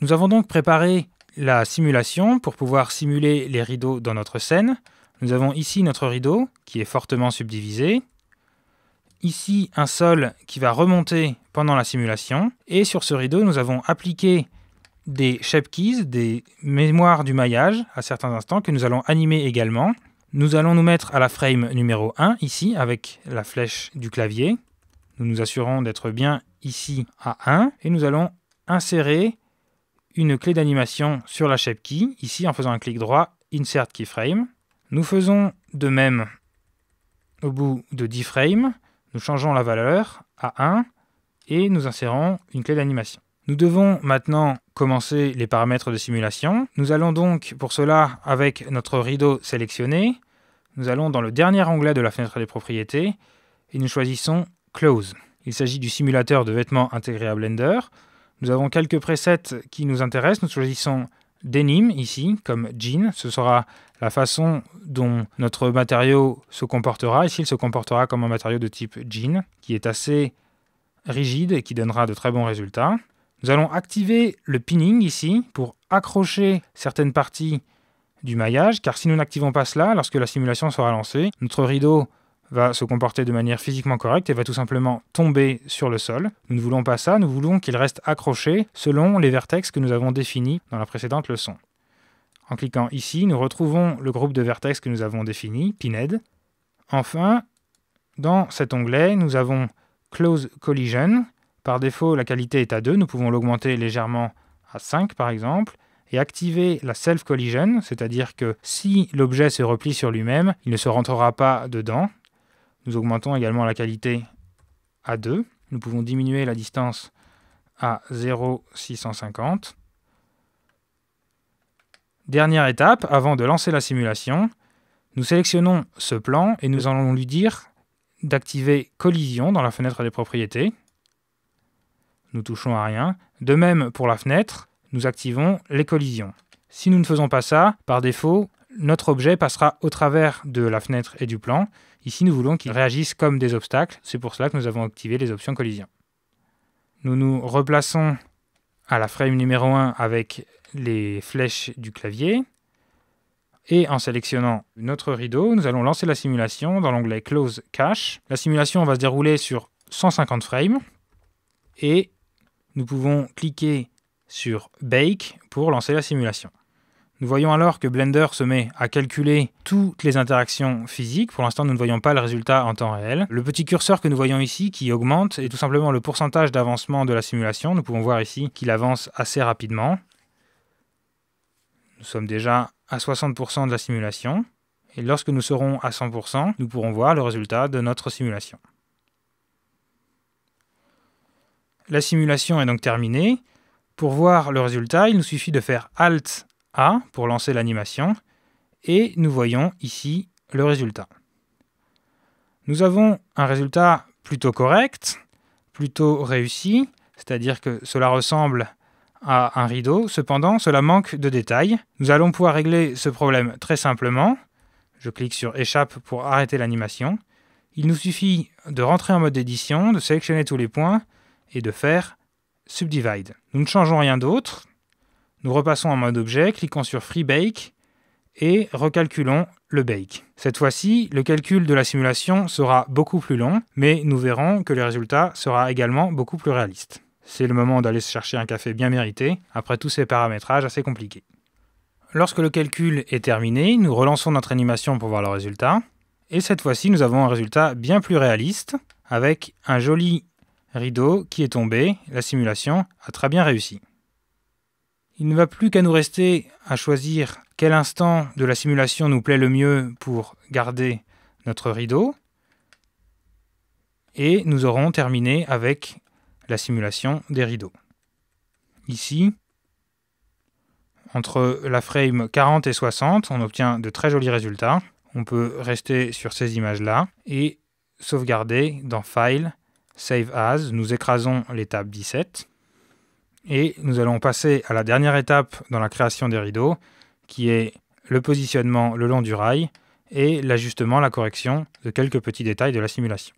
Nous avons donc préparé la simulation pour pouvoir simuler les rideaux dans notre scène. Nous avons ici notre rideau qui est fortement subdivisé. Ici, un sol qui va remonter pendant la simulation. Et sur ce rideau, nous avons appliqué des shape keys, des mémoires du maillage à certains instants que nous allons animer également. Nous allons nous mettre à la frame numéro 1 ici avec la flèche du clavier. Nous nous assurons d'être bien ici à 1 et nous allons insérer une clé d'animation sur la shape key, ici en faisant un clic droit, Insert Keyframe. Nous faisons de même au bout de 10 frames. Nous changeons la valeur à 1 et nous insérons une clé d'animation. Nous devons maintenant commencer les paramètres de simulation. Nous allons donc pour cela, avec notre rideau sélectionné, nous allons dans le dernier onglet de la fenêtre des propriétés et nous choisissons Close. Il s'agit du simulateur de vêtements intégré à Blender. Nous avons quelques presets qui nous intéressent. Nous choisissons Denim ici, comme jean. Ce sera la façon dont notre matériau se comportera. Ici, il se comportera comme un matériau de type jean, qui est assez rigide et qui donnera de très bons résultats. Nous allons activer le pinning ici pour accrocher certaines parties du maillage, car si nous n'activons pas cela, lorsque la simulation sera lancée, notre rideau va se comporter de manière physiquement correcte et va tout simplement tomber sur le sol. Nous ne voulons pas ça, nous voulons qu'il reste accroché selon les vertex que nous avons définis dans la précédente leçon. En cliquant ici, nous retrouvons le groupe de vertex que nous avons défini, Pinned. Enfin, dans cet onglet, nous avons Close Collision. Par défaut, la qualité est à 2, nous pouvons l'augmenter légèrement à 5 par exemple, et activer la Self Collision, c'est-à-dire que si l'objet se replie sur lui-même, il ne se rentrera pas dedans. Nous augmentons également la qualité à 2. Nous pouvons diminuer la distance à 0,650. Dernière étape, avant de lancer la simulation, nous sélectionnons ce plan et nous allons lui dire d'activer collision dans la fenêtre des propriétés. Nous touchons à rien. De même pour la fenêtre, nous activons les collisions. Si nous ne faisons pas ça, par défaut, notre objet passera au travers de la fenêtre et du plan. Ici, nous voulons qu'il réagisse comme des obstacles. C'est pour cela que nous avons activé les options collision. Nous nous replaçons à la frame numéro 1 avec les flèches du clavier. Et en sélectionnant notre rideau, nous allons lancer la simulation dans l'onglet Close Cache. La simulation va se dérouler sur 150 frames. Et nous pouvons cliquer sur Bake pour lancer la simulation. Nous voyons alors que Blender se met à calculer toutes les interactions physiques. Pour l'instant, nous ne voyons pas le résultat en temps réel. Le petit curseur que nous voyons ici qui augmente est tout simplement le pourcentage d'avancement de la simulation. Nous pouvons voir ici qu'il avance assez rapidement. Nous sommes déjà à 60% de la simulation. Et lorsque nous serons à 100%, nous pourrons voir le résultat de notre simulation. La simulation est donc terminée. Pour voir le résultat, il nous suffit de faire Alt A pour lancer l'animation et nous voyons ici le résultat. Nous avons un résultat plutôt correct, plutôt réussi, c'est-à-dire que cela ressemble à un rideau, cependant cela manque de détails. Nous allons pouvoir régler ce problème très simplement. Je clique sur Échappe pour arrêter l'animation. Il nous suffit de rentrer en mode édition, de sélectionner tous les points et de faire Subdivide. Nous ne changeons rien d'autre. Nous repassons en mode objet, cliquons sur Free Bake et recalculons le bake. Cette fois-ci, le calcul de la simulation sera beaucoup plus long, mais nous verrons que le résultat sera également beaucoup plus réaliste. C'est le moment d'aller se chercher un café bien mérité, après tous ces paramétrages assez compliqués. Lorsque le calcul est terminé, nous relançons notre animation pour voir le résultat. Et cette fois-ci, nous avons un résultat bien plus réaliste, avec un joli rideau qui est tombé. La simulation a très bien réussi. Il ne va plus qu'à nous rester à choisir quel instant de la simulation nous plaît le mieux pour garder notre rideau. Et nous aurons terminé avec la simulation des rideaux. Ici, entre la frame 40 et 60, on obtient de très jolis résultats. On peut rester sur ces images-là et sauvegarder dans File, Save As. Nous écrasons l'étape 17. Et nous allons passer à la dernière étape dans la création des rideaux, qui est le positionnement le long du rail et l'ajustement, la correction de quelques petits détails de la simulation.